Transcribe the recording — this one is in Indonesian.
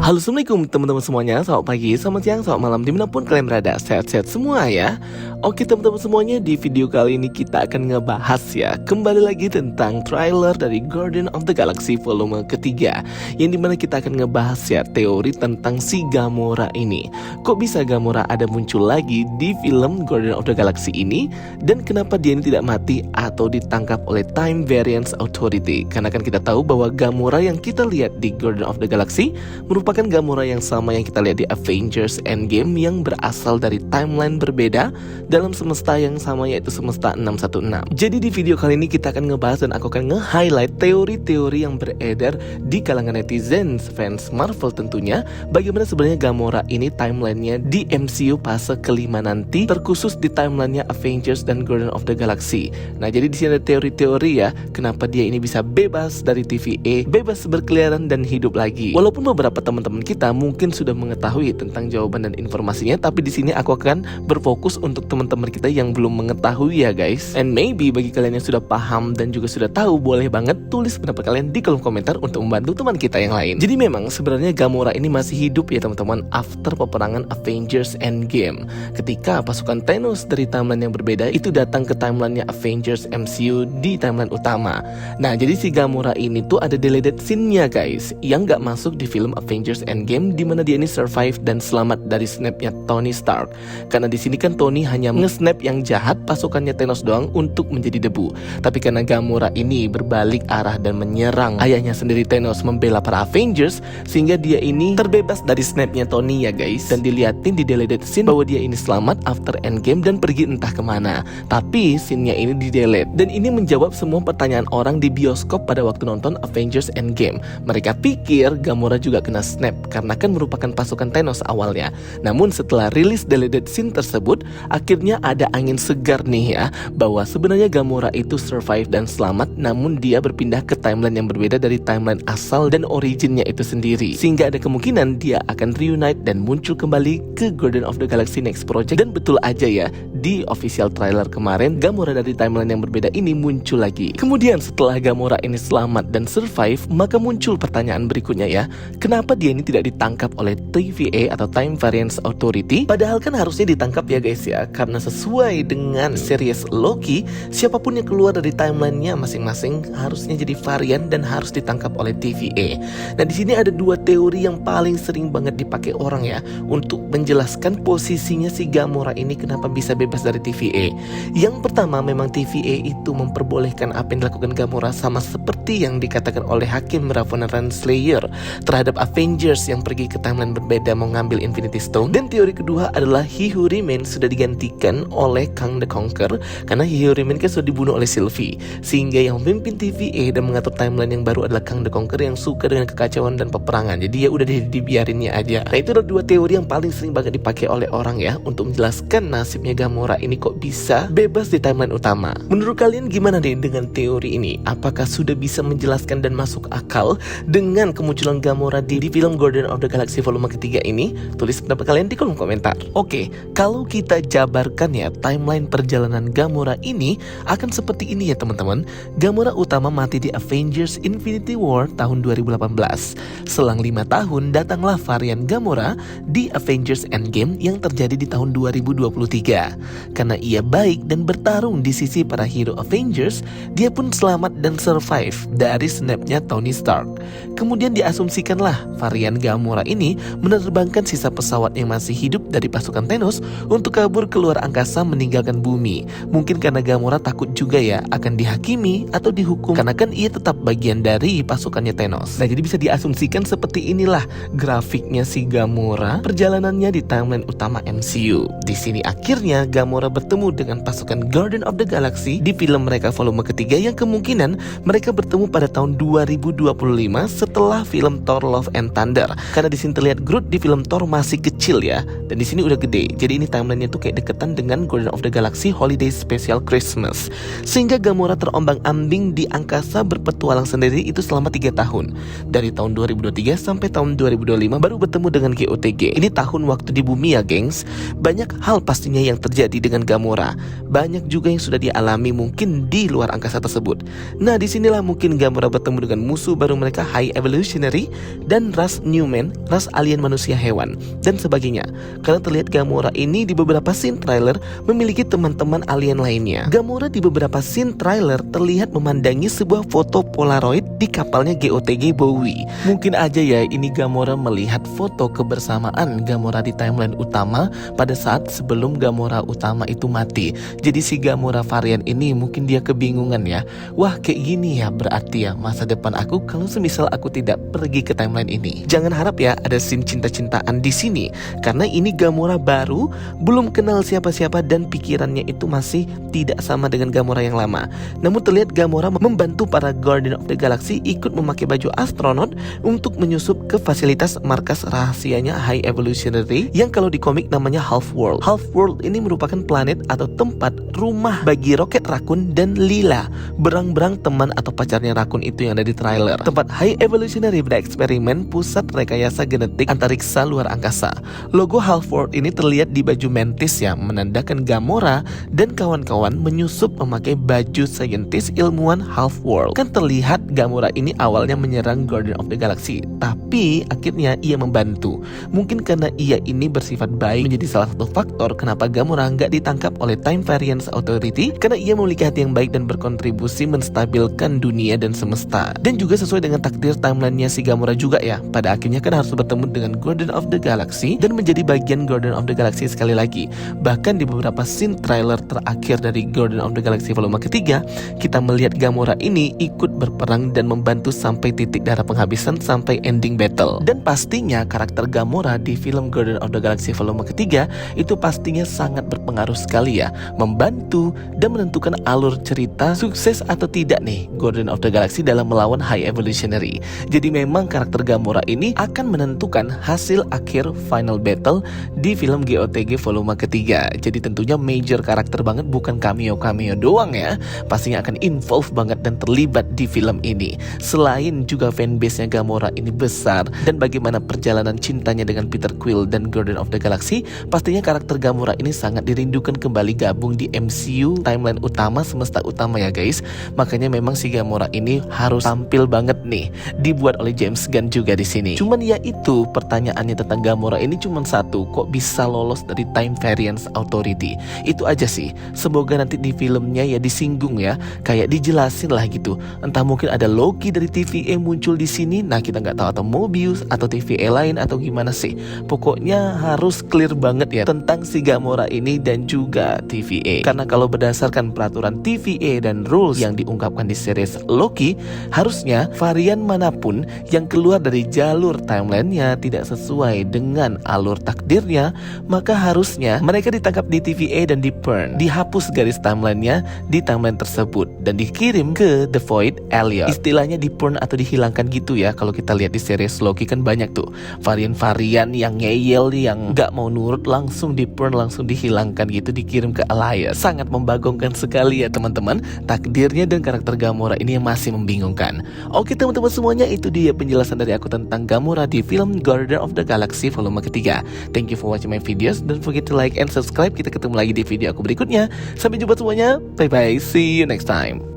Halo, assalamualaikum teman-teman semuanya. Selamat pagi, selamat siang, selamat malam, dimanapun kalian berada. Sehat-sehat semua ya. Oke teman-teman semuanya, di video kali ini kita akan ngebahas ya kembali lagi tentang trailer dari Guardian of the Galaxy volume ketiga, yang dimana kita akan ngebahas ya teori tentang si Gamora ini. Kok bisa Gamora ada muncul lagi di film Guardian of the Galaxy ini, dan kenapa dia ini tidak mati atau ditangkap oleh Time Variance Authority? Karena kan kita tahu bahwa Gamora yang kita lihat di Guardian of the Galaxy merupakan Gamora yang sama yang kita lihat di Avengers Endgame, yang berasal dari timeline berbeda dalam semesta yang sama, yaitu semesta 616. Jadi di video kali ini kita akan ngebahas dan aku akan nge-highlight teori-teori yang beredar di kalangan netizen fans Marvel tentunya, bagaimana sebenarnya Gamora ini timelinenya di MCU fase kelima nanti, terkhusus di timelinenya Avengers dan Guardian of the Galaxy. Nah, jadi di sini ada teori-teori ya, kenapa dia ini bisa bebas dari TVA, bebas berkeliaran dan hidup lagi. Walaupun beberapa teman-teman kita mungkin sudah mengetahui tentang jawaban dan informasinya, tapi di sini aku akan berfokus untuk teman-teman kita yang belum mengetahui ya guys. And maybe bagi kalian yang sudah paham dan juga sudah tahu, boleh banget tulis pendapat kalian di kolom komentar untuk membantu teman kita yang lain. Jadi memang sebenarnya Gamora ini masih hidup ya teman-teman after peperangan Avengers Endgame, ketika pasukan Thanos dari timeline yang berbeda itu datang ke timelinenya Avengers MCU di timeline utama. Nah, jadi si Gamora ini tuh ada deleted scene-nya guys, yang gak masuk di film Avengers Endgame, di mana dia ini survive dan selamat dari snapnya Tony Stark. Karena di sini kan Tony hanya nge-snap yang jahat pasukannya Thanos doang untuk menjadi debu. Tapi karena Gamora ini berbalik arah dan menyerang ayahnya sendiri Thanos, membela para Avengers, sehingga dia ini terbebas dari snapnya Tony ya guys. Dan dilihatin di deleted scene bahwa dia ini selamat after Endgame dan pergi entah kemana. Tapi scene-nya ini di-delete. Dan ini menjawab semua pertanyaan orang di bioskop pada waktu nonton Avengers Endgame. Mereka pikir Gamora juga kena snap karena kan merupakan pasukan Thanos awalnya. Namun setelah rilis deleted scene tersebut, akhirnya ada angin segar nih ya, bahwa sebenarnya Gamora itu survive dan selamat, namun dia berpindah ke timeline yang berbeda dari timeline asal dan originnya itu sendiri, sehingga ada kemungkinan dia akan reunite dan muncul kembali ke Guardian of the Galaxy Next Project. Dan betul aja ya, di official trailer kemarin Gamora dari timeline yang berbeda ini muncul lagi. Kemudian setelah Gamora ini selamat dan survive, maka muncul pertanyaan berikutnya ya, kenapa dia ini tidak ditangkap oleh TVA atau Time Variance Authority? Padahal kan harusnya ditangkap ya guys ya, karena sesuai dengan series Loki, siapapun yang keluar dari timelinenya masing-masing harusnya jadi varian dan harus ditangkap oleh TVA. Nah, di sini ada dua teori yang paling sering banget dipakai orang ya untuk menjelaskan posisinya si Gamora ini kenapa bisa bebas dari TVA. Yang pertama, memang TVA itu memperbolehkan apa yang dilakukan Gamora sama seperti yang dikatakan oleh Hakim Ravonna Renslayer terhadap Avengers yang pergi ke timeline berbeda mau ngambil Infinity Stone. Dan teori kedua adalah He Who Remains sudah digantikan oleh Kang the Conqueror, karena He Who Remains kan sudah dibunuh oleh Sylvie, sehingga yang memimpin TVA dan mengatur timeline yang baru adalah Kang the Conqueror yang suka dengan kekacauan dan peperangan. Jadi ya udah dibiarinnya aja. Nah, itu adalah dua teori yang paling sering banget dipakai oleh orang ya untuk menjelaskan nasibnya Gamora ini kok bisa bebas di timeline utama. Menurut kalian gimana deh dengan teori ini? Apakah sudah bisa menjelaskan dan masuk akal dengan kemunculan Gamora di film Guardian of the Galaxy volume ketiga ini? Tulis pendapat kalian di kolom komentar. Oke, kalau kita jabarkan ya timeline perjalanan Gamora ini akan seperti ini ya teman-teman. Gamora utama mati di Avengers Infinity War tahun 2018. Selang 5 tahun datanglah varian Gamora di Avengers Endgame yang terjadi di tahun 2023. Karena ia baik dan bertarung di sisi para hero Avengers, dia pun selamat dan survive dari snapnya Tony Stark. Kemudian diasumsikanlah varian Gamora ini menerbangkan sisa pesawat yang masih hidup dari pasukan Thanos untuk kabur keluar angkasa meninggalkan bumi. Mungkin karena Gamora takut juga ya akan dihakimi atau dihukum, karena kan ia tetap bagian dari pasukannya Thanos. Nah, jadi bisa diasumsikan seperti inilah grafiknya si Gamora perjalanannya di timeline utama MCU. Di sini akhirnya Gamora bertemu dengan pasukan Guardian of the Galaxy di film mereka volume ketiga, yang kemungkinan mereka bertemu pada tahun 2025 setelah film Thor Love and Thunder. Karena di sini terlihat Groot di film Thor masih kecil ya, dan di sini udah gede. Jadi ini timelinenya tuh kayak deketan dengan Guardian of the Galaxy Holiday Special Christmas, sehingga Gamora terombang-ambing di angkasa berpetualang sendiri itu selama 3 tahun. Dari tahun 2023 sampai tahun 2025 baru bertemu dengan GOTG. Ini tahun waktu di bumi ya gengs. Banyak hal pastinya yang terjadi dengan Gamora. Banyak juga yang sudah dialami mungkin di luar angkasa tersebut. Nah, disinilah mungkin Gamora bertemu dengan musuh baru mereka High Evolutionary dan ras ras Newman, ras alien manusia hewan, dan sebagainya. Karena terlihat Gamora ini di beberapa scene trailer memiliki teman-teman alien lainnya. Gamora di beberapa scene trailer terlihat memandangi sebuah foto Polaroid di kapalnya GOTG Bowie. Mungkin aja ya ini Gamora melihat foto kebersamaan Gamora di timeline utama pada saat sebelum Gamora utama itu mati. Jadi si Gamora varian ini mungkin dia kebingungan ya. Wah, kayak gini ya berarti ya masa depan aku kalau semisal aku tidak pergi ke timeline ini. Jangan harap ya ada scene cinta-cintaan di sini, karena ini Gamora baru, belum kenal siapa-siapa dan pikirannya itu masih tidak sama dengan Gamora yang lama. Namun terlihat Gamora membantu para Guardian of the Galaxy ikut memakai baju astronot untuk menyusup ke fasilitas markas rahasianya High Evolutionary yang kalau di komik namanya Half World. Half World ini merupakan planet atau tempat rumah bagi Rocket Raccoon dan Lila, berang-berang teman atau pacarnya Raccoon itu yang ada di trailer. Tempat High Evolutionary bereksperimen pusat rekayasa genetik antariksa luar angkasa. Logo Half World ini terlihat di baju Mantis yang menandakan Gamora dan kawan-kawan menyusup memakai baju saintis ilmuwan Half World. Kan terlihat Gamora ini awalnya menyerang Guardian of the Galaxy, tapi akhirnya ia membantu. Mungkin karena ia ini bersifat baik menjadi salah satu faktor kenapa Gamora nggak ditangkap oleh Time Variance Authority, karena ia memiliki hati yang baik dan berkontribusi menstabilkan dunia dan semesta. Dan juga sesuai dengan takdir timelinenya si Gamora juga ya, pada akhirnya kan harus bertemu dengan Guardian of the Galaxy dan menjadi bagian Guardian of the Galaxy sekali lagi. Bahkan di beberapa scene trailer terakhir dari Guardian of the Galaxy volume ketiga, kita melihat Gamora ini ikut berperang dan membantu sampai titik darah penghabisan sampai ending battle. Dan pastinya karakter Gamora di film Guardian of the Galaxy volume ketiga itu pastinya sangat berpengaruh sekali ya, membantu dan menentukan alur cerita sukses atau tidak nih Guardian of the Galaxy dalam melawan High Evolutionary. Jadi memang karakter Gamora ini akan menentukan hasil akhir final battle di film GOTG volume ketiga. Jadi tentunya major karakter banget, bukan cameo-cameo doang ya. Pastinya akan involve banget dan terlibat di film ini. Selain juga fanbase-nya Gamora ini besar dan bagaimana perjalanan cintanya dengan Peter Quill dan Guardian of the Galaxy, pastinya karakter Gamora ini sangat dirindukan kembali gabung di MCU timeline utama, semesta utama ya guys. Makanya memang si Gamora ini harus tampil banget nih, dibuat oleh James Gunn juga di sini. Cuman ya itu pertanyaannya tentang Gamora ini cuman satu, kok bisa lolos dari Time Variance Authority? Itu aja sih. Semoga nanti di filmnya ya disinggung ya, kayak dijelasin lah gitu. Entah mungkin ada Loki dari TVA muncul di sini, nah kita nggak tahu, atau Mobius atau TVA lain atau gimana sih. Pokoknya harus clear banget ya tentang si Gamora ini dan juga TVA. Karena kalau berdasarkan peraturan TVA dan rules yang diungkapkan di series Loki, harusnya varian manapun yang keluar dari jalur timelinenya tidak sesuai dengan alur takdirnya, maka harusnya mereka ditangkap di TVA dan di burn, dihapus garis timelinenya di timeline tersebut dan dikirim ke The Void Elliot. Istilahnya di burn atau dihilangkan gitu ya. Kalau kita lihat di series Loki kan banyak tuh varian-varian yang ngeyel, yang gak mau nurut, langsung di burn, langsung dihilangkan gitu, dikirim ke Alliance. Sangat membagongkan sekali ya teman-teman. Takdirnya dan karakter Gamora ini yang masih membingungkan. Oke teman-teman semuanya, itu dia penjelasan dari aku tentang Gamora di film Guardian of the Galaxy volume ketiga. Thank you for watching my videos. Don't forget to like and subscribe. Kita ketemu lagi di video aku berikutnya. Sampai jumpa semuanya. Bye bye. See you next time.